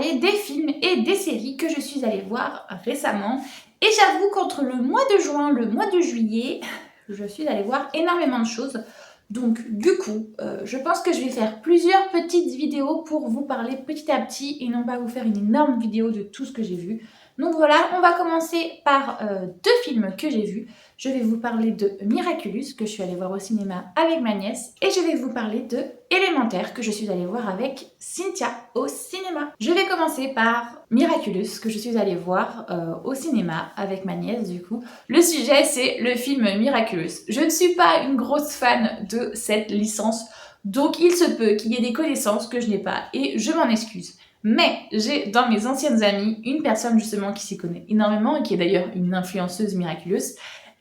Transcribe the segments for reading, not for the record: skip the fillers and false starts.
parler des films et des séries que je suis allée voir récemment. Et j'avoue qu'entre le mois de juin, le mois de juillet, je suis allée voir énormément de choses. Donc du coup, je pense que je vais faire plusieurs petites vidéos pour vous parler petit à petit et non pas vous faire une énorme vidéo de tout ce que j'ai vu. Donc voilà, on va commencer par deux films que j'ai vus. Je vais vous parler de Miraculous, que je suis allée voir au cinéma avec ma nièce, et je vais vous parler de Élémentaire, que je suis allée voir avec Cynthia au cinéma. Je vais commencer par Miraculous, que je suis allée voir au cinéma avec ma nièce du coup. Le sujet, c'est le film Miraculous. Je ne suis pas une grosse fan de cette licence, donc il se peut qu'il y ait des connaissances que je n'ai pas, et je m'en excuse. Mais j'ai dans mes anciennes amies une personne justement qui s'y connaît énormément et qui est d'ailleurs une influenceuse miraculeuse.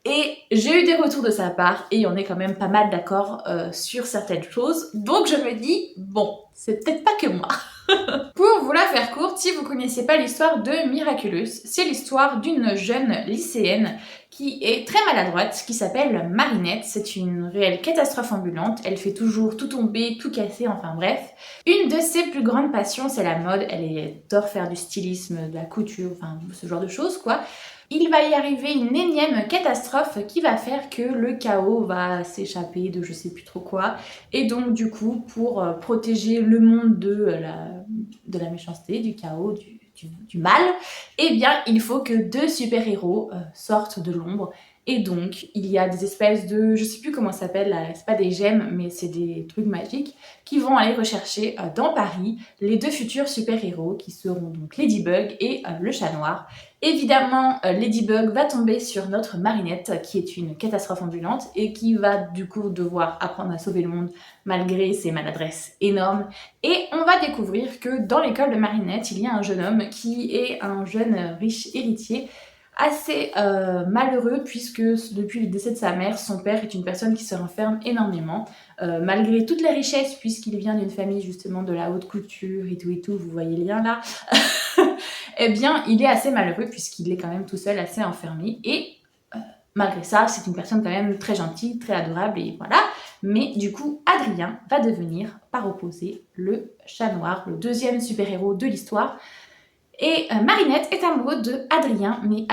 Et j'ai eu des retours de sa part et on est quand même pas mal d'accord sur certaines choses. Donc je me dis, bon, c'est peut-être pas que moi. Pour vous la faire courte, si vous ne connaissez pas l'histoire de Miraculous, c'est l'histoire d'une jeune lycéenne qui est très maladroite, qui s'appelle Marinette. C'est une réelle catastrophe ambulante. Elle fait toujours tout tomber, tout casser, enfin bref. Une de ses plus grandes passions, c'est la mode. Elle adore faire du stylisme, de la couture, enfin ce genre de choses quoi. Il va y arriver une énième catastrophe qui va faire que le chaos va s'échapper de je sais plus trop quoi. Et donc du coup, pour protéger le monde de la méchanceté, du chaos, du mal, eh bien il faut que deux super-héros sortent de l'ombre. Et donc, il y a des espèces de, je sais plus comment ça s'appelle, là, c'est pas des gemmes, mais c'est des trucs magiques, qui vont aller rechercher dans Paris les deux futurs super-héros, qui seront donc Ladybug et le Chat Noir. Évidemment, Ladybug va tomber sur notre Marinette, qui est une catastrophe ambulante, et qui va du coup devoir apprendre à sauver le monde, malgré ses maladresses énormes. Et on va découvrir que dans l'école de Marinette, il y a un jeune homme qui est un jeune riche héritier, assez malheureux puisque depuis le décès de sa mère, son père est une personne qui se renferme énormément. Malgré toutes les richesses, puisqu'il vient d'une famille justement de la haute couture et tout, vous voyez le lien là, eh bien il est assez malheureux puisqu'il est quand même tout seul, assez enfermé. Et malgré ça, c'est une personne quand même très gentille, très adorable et voilà. Mais du coup, Adrien va devenir par opposé le Chat Noir, le deuxième super-héros de l'histoire. Et Marinette est amoureuse de Adrien, mais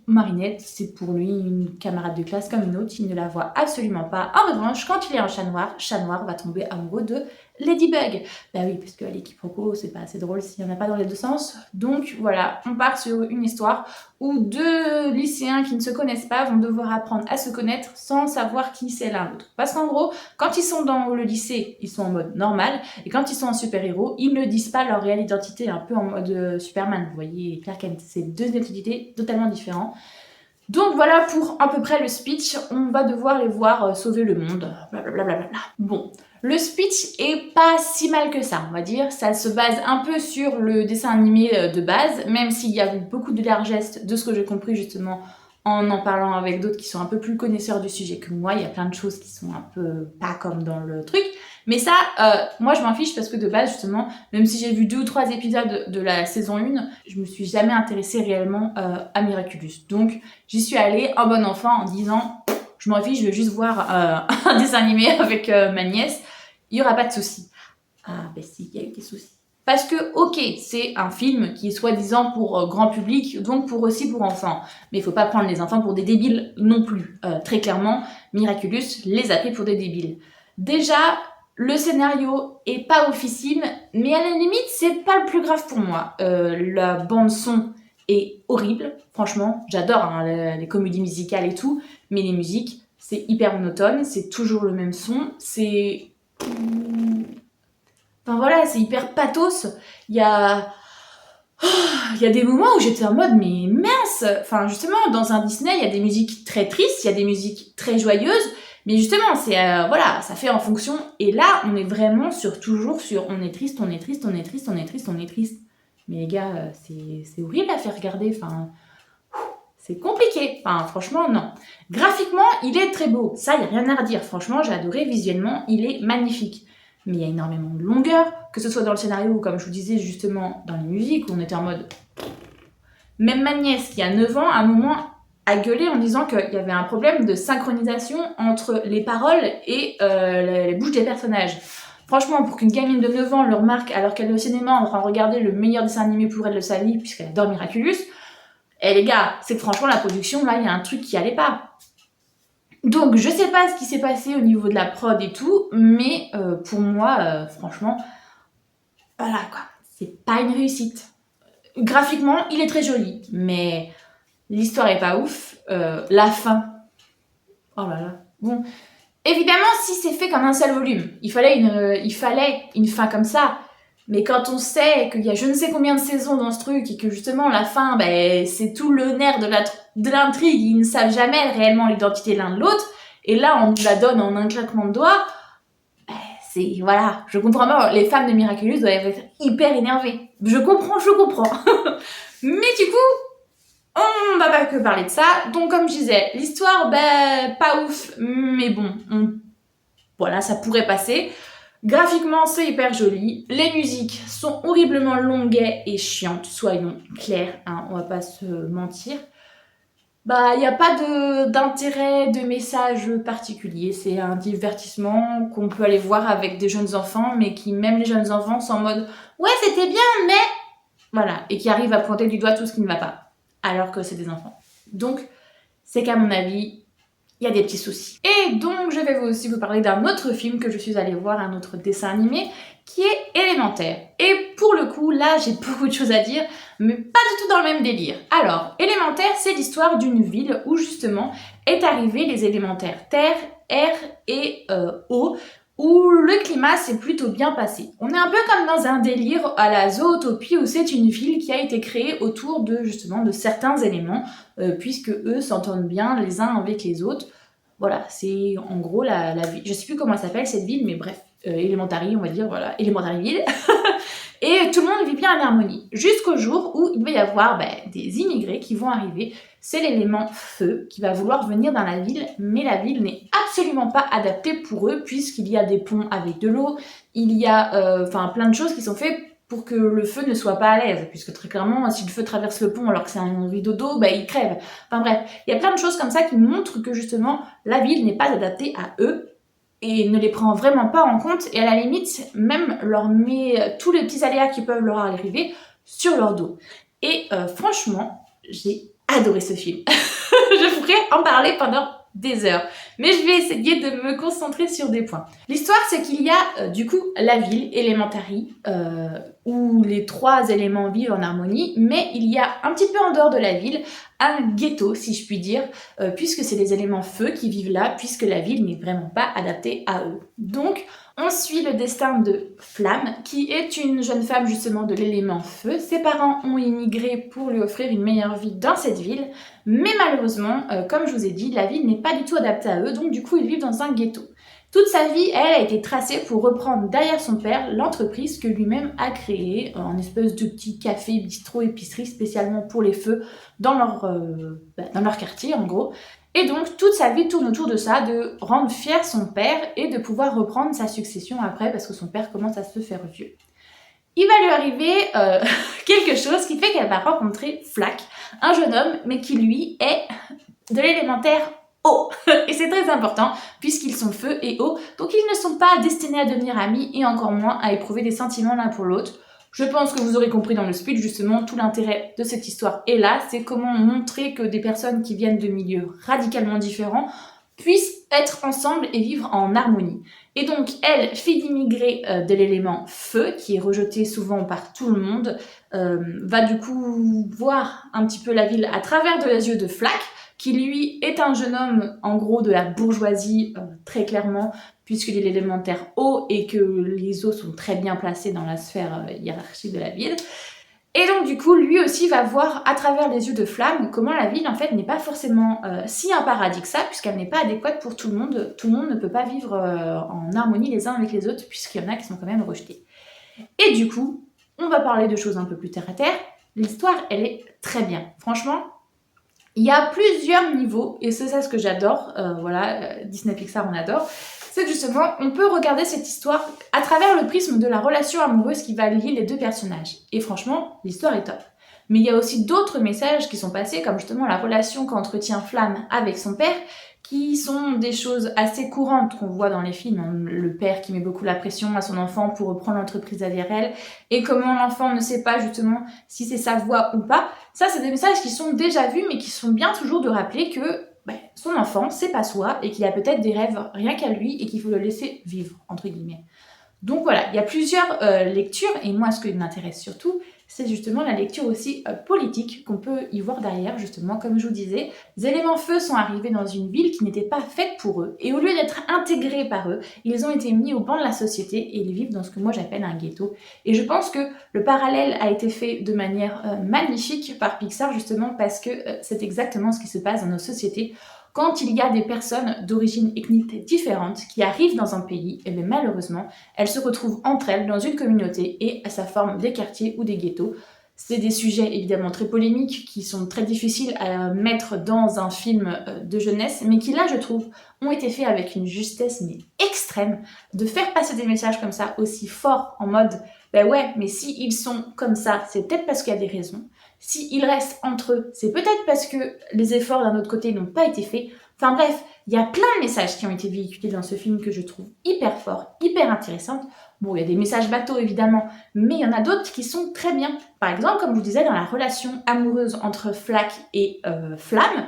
Marinette, c'est pour lui une camarade de classe comme une autre, il ne la voit absolument pas. En revanche, quand il est un Chat Noir va tomber amoureux de Ladybug. Bah oui, parce que les quiproquos, c'est pas assez drôle s'il n'y en a pas dans les deux sens. Donc voilà, on part sur une histoire où deux lycéens qui ne se connaissent pas vont devoir apprendre à se connaître sans savoir qui c'est l'un l'autre. Parce qu'en gros, quand ils sont dans le lycée, ils sont en mode normal, et quand ils sont en super-héros, ils ne disent pas leur réelle identité, un peu en mode Superman, vous voyez, Clark Kent, c'est deux identités totalement différentes. Donc voilà pour à peu près le speech, on va devoir les voir sauver le monde, blablabla. Bon, le speech est pas si mal que ça, on va dire, ça se base un peu sur le dessin animé de base, même s'il y a eu beaucoup de largesses de ce que j'ai compris justement en parlant avec d'autres qui sont un peu plus connaisseurs du sujet que moi, il y a plein de choses qui sont un peu pas comme dans le truc. Mais ça, moi je m'en fiche parce que de base justement, même si j'ai vu 2 ou 3 épisodes de la saison 1, je me suis jamais intéressée réellement à Miraculous. Donc j'y suis allée en bon enfant en disant, je m'en fiche, je veux juste voir un dessin animé avec ma nièce, il y aura pas de soucis. Ah ben si, il y a eu des soucis. Parce que, ok, c'est un film qui est soi-disant pour grand public, donc aussi pour enfants. Mais il faut pas prendre les enfants pour des débiles non plus. Très clairement, Miraculous les a pris pour des débiles. Déjà, le scénario est pas officine, mais à la limite, c'est pas le plus grave pour moi. La bande-son est horrible, franchement. J'adore hein, les comédies musicales et tout, mais les musiques, c'est hyper monotone, c'est toujours le même son, c'est... Enfin voilà, c'est hyper pathos. Il y a des moments où j'étais en mode mais mince. Enfin justement, dans un Disney, il y a des musiques très tristes, il y a des musiques très joyeuses, mais justement, c'est voilà, ça fait en fonction. Et là, on est vraiment toujours sur on est triste, on est triste, on est triste, on est triste, on est triste. Mais les gars, c'est horrible à faire regarder. Enfin, c'est compliqué. Enfin, franchement, non. Graphiquement, il est très beau. Ça, il n'y a rien à redire. Franchement, j'ai adoré visuellement. Il est magnifique. Mais il y a énormément de longueur, que ce soit dans le scénario ou comme je vous disais justement dans les musiques, où on était en mode... Même ma nièce qui a 9 ans, à un moment, a gueulé en disant qu'il y avait un problème de synchronisation entre les paroles et les bouches des personnages. Franchement, pour qu'une gamine de 9 ans le remarque alors qu'elle est au cinéma en train de regarder le meilleur dessin animé pour elle de sa vie, puisqu'elle adore Miraculous, eh les gars, c'est que franchement, la production, là, il y a un truc qui allait pas. Donc, je sais pas ce qui s'est passé au niveau de la prod et tout, mais pour moi, franchement, voilà quoi, c'est pas une réussite. Graphiquement, il est très joli, mais l'histoire est pas ouf. La fin, oh là là. Bon, évidemment, si c'est fait comme un seul volume, il fallait une fin comme ça. Mais quand on sait qu'il y a je ne sais combien de saisons dans ce truc et que justement la fin, ben, c'est tout le nerf de l'intrigue, ils ne savent jamais réellement l'identité l'un de l'autre, et là on nous la donne en un claquement de doigts, ben, c'est, voilà, je comprends pas, les fans de Miraculous doivent être hyper énervées. Je comprends. Mais du coup, on va pas que parler de ça, donc comme je disais, l'histoire, ben, pas ouf, mais bon, voilà, ça pourrait passer. Graphiquement, c'est hyper joli. Les musiques sont horriblement longues et chiantes, soyons clairs, hein, on va pas se mentir. Bah, il n'y a pas d'intérêt, de message particulier. C'est un divertissement qu'on peut aller voir avec des jeunes enfants, mais qui, même les jeunes enfants, sont en mode « Ouais, c'était bien, mais... » Voilà, et qui arrivent à pointer du doigt tout ce qui ne va pas, alors que c'est des enfants. Donc, c'est qu'à mon avis, il y a des petits soucis. Et donc, je vais aussi vous parler d'un autre film que je suis allée voir, un autre dessin animé, qui est Élémentaire. Et pour le coup, là, j'ai beaucoup de choses à dire, mais pas du tout dans le même délire. Alors, Élémentaire, c'est l'histoire d'une ville où, justement, est arrivé les élémentaires Terre, Air et Eau, où le climat s'est plutôt bien passé. On est un peu comme dans un délire à la zootopie, où c'est une ville qui a été créée autour de, justement, de certains éléments, puisque eux s'entendent bien les uns avec les autres. Voilà, c'est en gros la ville. Je sais plus comment elle s'appelle cette ville, mais bref, Elementary, on va dire, voilà, Elementaryville. Et tout le monde vit bien en harmonie. Jusqu'au jour où il va y avoir des immigrés qui vont arriver. C'est l'élément feu qui va vouloir venir dans la ville, mais la ville n'est absolument pas adaptée pour eux, puisqu'il y a des ponts avec de l'eau, il y a plein de choses qui sont faites pour que le feu ne soit pas à l'aise, puisque très clairement, si le feu traverse le pont alors que c'est un rideau d'eau, il crève. Enfin bref, il y a plein de choses comme ça qui montrent que justement, la ville n'est pas adaptée à eux, et ne les prend vraiment pas en compte, et à la limite, même leur met tous les petits aléas qui peuvent leur arriver sur leur dos. Et franchement, j'ai adoré ce film. Je pourrais en parler pendant des heures, mais je vais essayer de me concentrer sur des points. L'histoire, c'est qu'il y a du coup la ville, Elementary, où les 3 éléments vivent en harmonie, mais il y a un petit peu en dehors de la ville, un ghetto, si je puis dire, puisque c'est les éléments feu qui vivent là, puisque la ville n'est vraiment pas adaptée à eux. Donc, on suit le destin de Flamme, qui est une jeune femme justement de l'élément feu. Ses parents ont immigré pour lui offrir une meilleure vie dans cette ville, mais malheureusement, comme je vous ai dit, la ville n'est pas du tout adaptée à eux, donc du coup ils vivent dans un ghetto. Toute sa vie, elle a été tracée pour reprendre derrière son père l'entreprise que lui-même a créée, en espèce de petit café, bistrot, épicerie spécialement pour les feux dans leur quartier en gros. Et donc toute sa vie tourne autour de ça, de rendre fier son père et de pouvoir reprendre sa succession après parce que son père commence à se faire vieux. Il va lui arriver quelque chose qui fait qu'elle va rencontrer Flack, un jeune homme mais qui lui est de l'élémentaire eau. Et c'est très important puisqu'ils sont feu et eau, donc ils ne sont pas destinés à devenir amis et encore moins à éprouver des sentiments l'un pour l'autre. Je pense que vous aurez compris dans le speech, justement, tout l'intérêt de cette histoire est là, c'est comment montrer que des personnes qui viennent de milieux radicalement différents puissent être ensemble et vivre en harmonie. Et donc, elle, fille d'immigré de l'élément feu, qui est rejetée souvent par tout le monde, va du coup voir un petit peu la ville à travers les yeux de Flack, qui lui est un jeune homme, en gros, de la bourgeoisie, très clairement, puisqu'il est l'élémentaire eau et que les eaux sont très bien placés dans la sphère hiérarchique de la ville. Et donc du coup, lui aussi va voir à travers les yeux de Flamme comment la ville, en fait, n'est pas forcément si un paradis que ça, puisqu'elle n'est pas adéquate pour tout le monde. Tout le monde ne peut pas vivre en harmonie les uns avec les autres, puisqu'il y en a qui sont quand même rejetés. Et du coup, on va parler de choses un peu plus terre à terre. L'histoire, elle est très bien. Franchement, il y a plusieurs niveaux, et c'est ça ce que j'adore, Disney Pixar on adore, c'est que justement, on peut regarder cette histoire à travers le prisme de la relation amoureuse qui va lier les deux personnages. Et franchement, l'histoire est top. mais il y a aussi d'autres messages qui sont passés, comme justement la relation qu'entretient Flamme avec son père, qui sont des choses assez courantes qu'on voit dans les films. Le père qui met beaucoup la pression à son enfant pour reprendre l'entreprise derrière elle, et comment l'enfant ne sait pas justement si c'est sa voie ou pas. Ça, c'est des messages qui sont déjà vus, mais qui sont bien toujours de rappeler que son enfant, c'est pas soi, et qu'il a peut-être des rêves rien qu'à lui, et qu'il faut le laisser vivre, entre guillemets. Donc voilà, il y a plusieurs lectures, et moi ce qui m'intéresse surtout, c'est justement la lecture aussi politique qu'on peut y voir derrière, justement, comme je vous disais. Les éléments feu sont arrivés dans une ville qui n'était pas faite pour eux, et au lieu d'être intégrés par eux, ils ont été mis au banc de la société, et ils vivent dans ce que moi j'appelle un ghetto. Et je pense que le parallèle a été fait de manière magnifique par Pixar, justement, parce que c'est exactement ce qui se passe dans nos sociétés. Quand il y a des personnes d'origine ethnique différente qui arrivent dans un pays, et bien malheureusement, elles se retrouvent entre elles dans une communauté et ça forme des quartiers ou des ghettos. C'est des sujets évidemment très polémiques qui sont très difficiles à mettre dans un film de jeunesse, mais qui là, je trouve, ont été faits avec une justesse mais extrême, de faire passer des messages comme ça aussi forts en mode ben ouais, mais si ils sont comme ça, c'est peut-être parce qu'il y a des raisons. S'ils restent entre eux, c'est peut-être parce que les efforts d'un autre côté n'ont pas été faits. Enfin bref, il y a plein de messages qui ont été véhiculés dans ce film que je trouve hyper forts, hyper intéressants. Bon, il y a des messages bateaux évidemment, mais il y en a d'autres qui sont très bien. Par exemple, comme je vous disais, dans la relation amoureuse entre Flack et Flamme,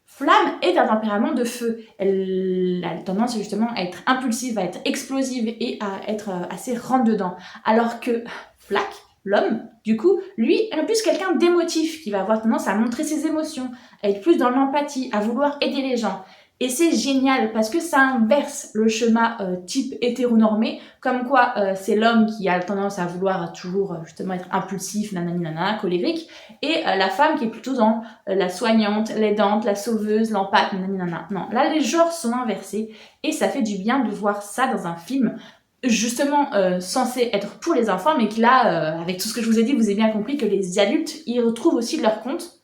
Flamme est d'un tempérament de feu. Elle a tendance justement à être impulsive, à être explosive et à être assez rentre-dedans. Alors que Flack, l'homme, du coup, lui est plus quelqu'un d'émotif, qui va avoir tendance à montrer ses émotions, à être plus dans l'empathie, à vouloir aider les gens. Et c'est génial parce que ça inverse le schéma type hétéronormé, comme quoi c'est l'homme qui a tendance à vouloir toujours justement être impulsif, nanana, colérique, et la femme qui est plutôt dans la soignante, l'aidante, la sauveuse, l'empathe, nanana. Non, là les genres sont inversés et ça fait du bien de voir ça dans un film justement censé être pour les enfants, mais que là, avec tout ce que je vous ai dit, vous avez bien compris que les adultes y retrouvent aussi leur compte,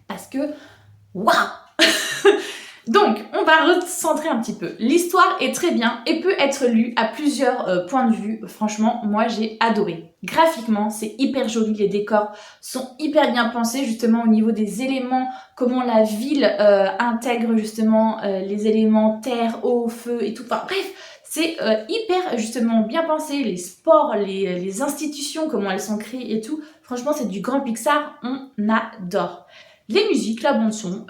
parce que, waouh. Donc, on va recentrer un petit peu. L'histoire est très bien et peut être lue à plusieurs points de vue. Franchement, moi j'ai adoré. Graphiquement, c'est hyper joli, les décors sont hyper bien pensés justement au niveau des éléments, comment la ville intègre justement les éléments terre, eau, feu et tout. Enfin bref, c'est hyper justement bien pensé, les sports, les institutions, comment elles sont créées et tout. Franchement, c'est du grand Pixar, on adore. Les musiques, la bande son,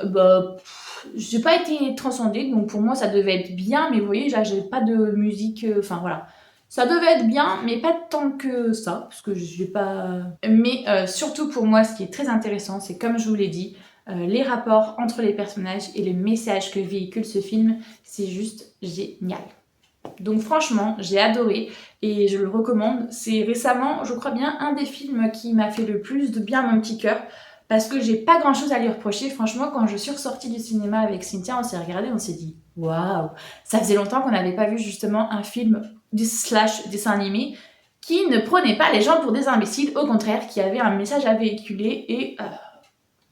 j'ai pas été transcendée, donc pour moi ça devait être bien, mais vous voyez, là j'ai pas de musique, enfin voilà. Ça devait être bien, mais pas tant que ça, parce que j'ai pas... Mais surtout pour moi, ce qui est très intéressant, c'est comme je vous l'ai dit, les rapports entre les personnages et le message que véhicule ce film, c'est juste génial. Donc franchement, j'ai adoré et je le recommande. C'est récemment, je crois bien, un des films qui m'a fait le plus de bien à mon petit cœur. Parce que j'ai pas grand chose à lui reprocher. Franchement, quand je suis ressortie du cinéma avec Cynthia, on s'est regardé, on s'est dit waouh, ça faisait longtemps qu'on n'avait pas vu justement un film slash dessin animé qui ne prenait pas les gens pour des imbéciles, au contraire, qui avait un message à véhiculer et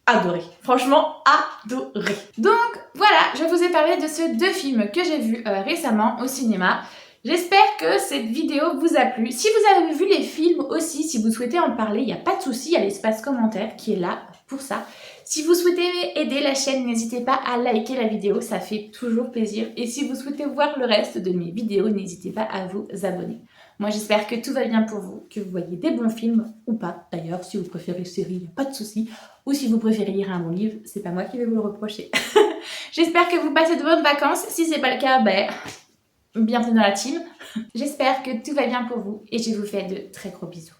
adoré. Franchement, adoré. Donc voilà, je vous ai parlé de ces deux films que j'ai vus récemment au cinéma. J'espère que cette vidéo vous a plu. Si vous avez vu les films aussi, si vous souhaitez en parler, il n'y a pas de souci, il y a l'espace commentaire qui est là pour ça. Si vous souhaitez aider la chaîne, n'hésitez pas à liker la vidéo, ça fait toujours plaisir. Et si vous souhaitez voir le reste de mes vidéos, n'hésitez pas à vous abonner. Moi, j'espère que tout va bien pour vous, que vous voyez des bons films, ou pas. D'ailleurs, si vous préférez série, il n'y a pas de souci. Ou si vous préférez lire un bon livre, c'est pas moi qui vais vous le reprocher. J'espère que vous passez de bonnes vacances. Si c'est pas le cas, bienvenue dans la team. J'espère que tout va bien pour vous et je vous fais de très gros bisous.